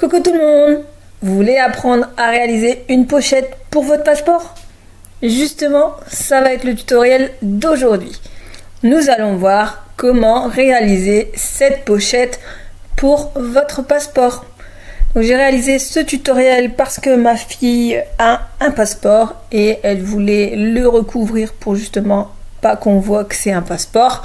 Coucou tout le monde! Vous voulez apprendre à réaliser une pochette pour votre passeport? Justement, ça va être le tutoriel d'aujourd'hui. Nous allons voir comment réaliser cette pochette pour votre passeport. Donc, j'ai réalisé ce tutoriel parce que ma fille a un passeport et elle voulait le recouvrir pour justement pas qu'on voit que c'est un passeport.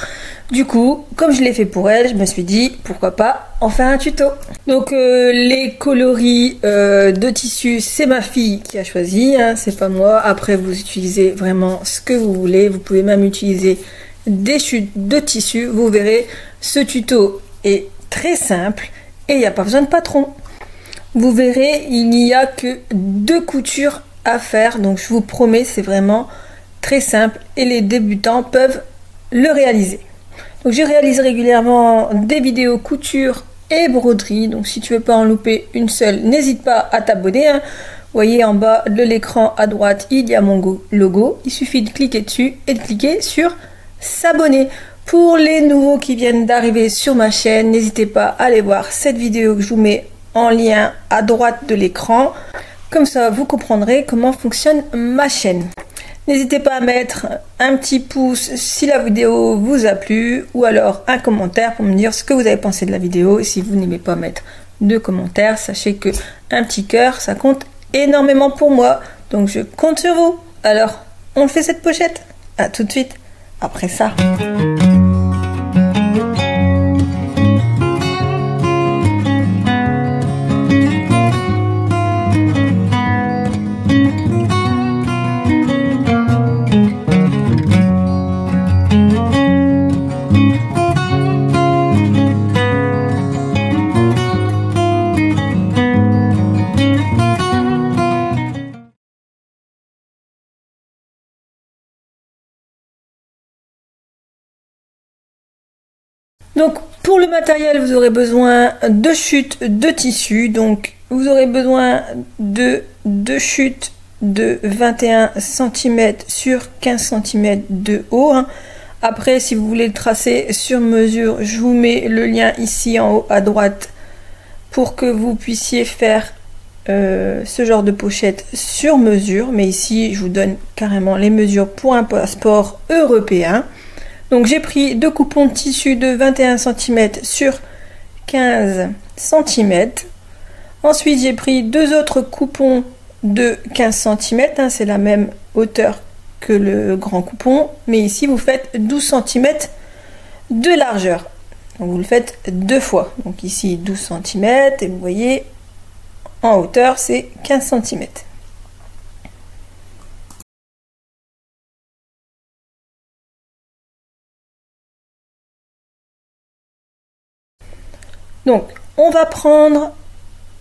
Du coup, comme je l'ai fait pour elle, je me suis dit pourquoi pas en faire un tuto. Donc les coloris de tissu, c'est ma fille qui a choisi, hein, c'est pas moi. Après, vous utilisez vraiment ce que vous voulez. Vous pouvez même utiliser des chutes de tissu. Vous verrez, ce tuto est très simple et il n'y a pas besoin de patron. Vous verrez, il n'y a que 2 coutures à faire. Donc je vous promets, c'est vraiment très simple et les débutants peuvent le réaliser. Donc je réalise régulièrement des vidéos couture et broderie, donc si tu veux pas en louper une seule, n'hésite pas à t'abonner, hein. Vous voyez en bas de l'écran à droite, il y a mon logo, il suffit de cliquer dessus et de cliquer sur s'abonner. Pour les nouveaux qui viennent d'arriver sur ma chaîne, n'hésitez pas à aller voir cette vidéo que je vous mets en lien à droite de l'écran, comme ça vous comprendrez comment fonctionne ma chaîne. N'hésitez pas à mettre un petit pouce si la vidéo vous a plu ou alors un commentaire pour me dire ce que vous avez pensé de la vidéo. Et si vous n'aimez pas mettre de commentaires, sachez que un petit cœur, ça compte énormément pour moi. Donc je compte sur vous. Alors, on fait cette pochette. À tout de suite après ça. Donc pour le matériel, vous aurez besoin de chutes de tissu. Donc vous aurez besoin de 2 chutes de 21 cm sur 15 cm de haut, hein. Après, si vous voulez le tracer sur mesure, je vous mets le lien ici en haut à droite pour que vous puissiez faire ce genre de pochette sur mesure. Mais ici, je vous donne carrément les mesures pour un passeport européen. Donc j'ai pris 2 coupons de tissu de 21 cm sur 15 cm. Ensuite j'ai pris 2 autres coupons de 15 cm, hein, c'est la même hauteur que le grand coupon, mais ici vous faites 12 cm de largeur. Donc vous le faites 2 fois. Donc ici 12 cm et vous voyez en hauteur c'est 15 cm. Donc, on va prendre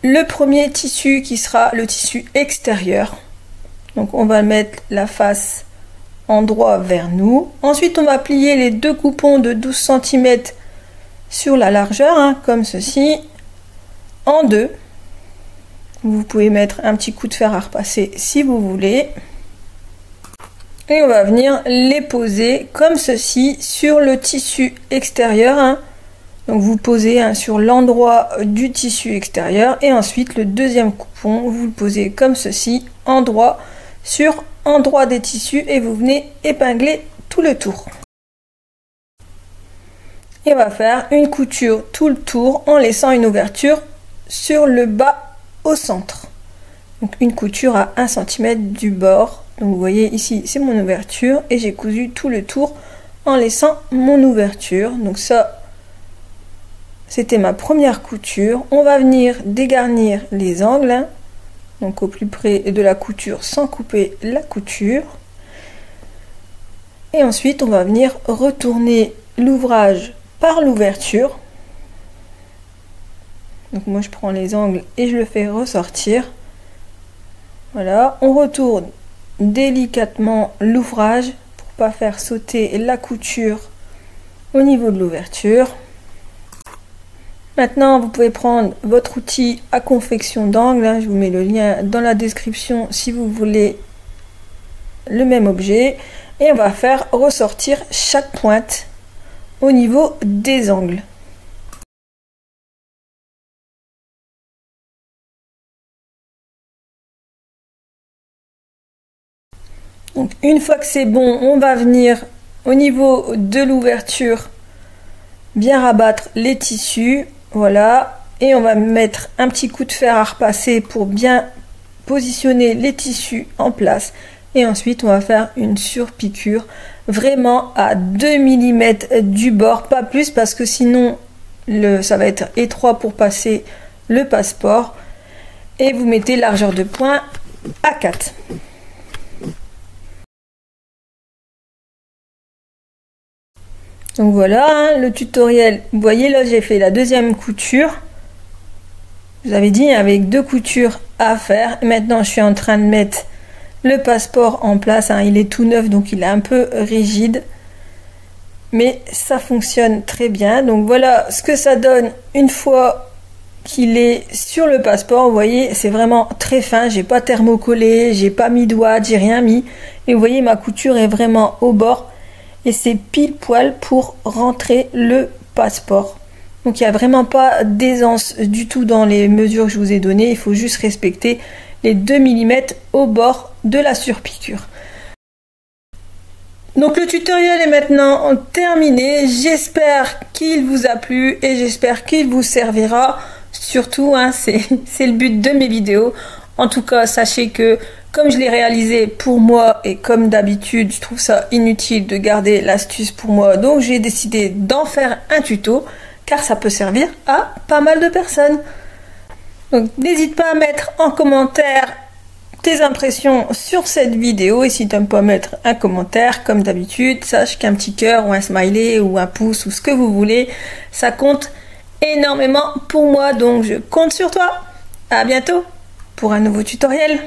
le premier tissu qui sera le tissu extérieur. Donc, on va mettre la face en droit vers nous. Ensuite, on va plier les 2 coupons de 12 cm sur la largeur, hein, comme ceci, en 2. Vous pouvez mettre un petit coup de fer à repasser si vous voulez. Et on va venir les poser comme ceci sur le tissu extérieur, hein. Donc vous posez sur l'endroit du tissu extérieur et ensuite le deuxième coupon, vous le posez comme ceci, endroit sur endroit des tissus et vous venez épingler tout le tour. Et on va faire une couture tout le tour en laissant une ouverture sur le bas au centre. Donc une couture à 1 cm du bord. Donc vous voyez ici c'est mon ouverture et j'ai cousu tout le tour en laissant mon ouverture. Donc ça, c'était ma première couture. On va venir dégarnir les angles, hein, donc au plus près de la couture sans couper la couture. Et ensuite, on va venir retourner l'ouvrage par l'ouverture. Donc moi, je prends les angles et je le fais ressortir. Voilà, on retourne délicatement l'ouvrage pour pas faire sauter la couture au niveau de l'ouverture. Maintenant, vous pouvez prendre votre outil à confection d'angle, hein, je vous mets le lien dans la description si vous voulez le même objet. Et on va faire ressortir chaque pointe au niveau des angles. Donc une fois que c'est bon, on va venir au niveau de l'ouverture, bien rabattre les tissus, voilà, et on va mettre un petit coup de fer à repasser pour bien positionner les tissus en place. Et ensuite on va faire une surpiqûre vraiment à 2 mm du bord, pas plus, parce que sinon ça va être étroit pour passer le passeport. Et vous mettez largeur de point à 4. Donc voilà, hein, le tutoriel. Vous voyez là, j'ai fait la deuxième couture. Je vous avais dit avec 2 coutures à faire. Et maintenant, je suis en train de mettre le passeport en place. Hein. Il est tout neuf, donc il est un peu rigide. Mais ça fonctionne très bien. Donc voilà ce que ça donne une fois qu'il est sur le passeport. Vous voyez, c'est vraiment très fin. J'ai pas thermocollé, j'ai pas mis de ouate, j'ai rien mis. Et vous voyez, ma couture est vraiment au bord. Et c'est pile poil pour rentrer le passeport. Donc il n'y a vraiment pas d'aisance du tout dans les mesures que je vous ai données. Il faut juste respecter les 2 mm au bord de la surpiqûre. Donc le tutoriel est maintenant terminé. J'espère qu'il vous a plu et j'espère qu'il vous servira. Surtout, hein, c'est le but de mes vidéos. En tout cas, sachez que comme je l'ai réalisé pour moi et comme d'habitude, je trouve ça inutile de garder l'astuce pour moi. Donc j'ai décidé d'en faire un tuto car ça peut servir à pas mal de personnes. Donc n'hésite pas à mettre en commentaire tes impressions sur cette vidéo. Et si tu n'aimes pas mettre un commentaire, comme d'habitude, sache qu'un petit cœur ou un smiley ou un pouce ou ce que vous voulez, ça compte énormément pour moi. Donc je compte sur toi. À bientôt pour un nouveau tutoriel.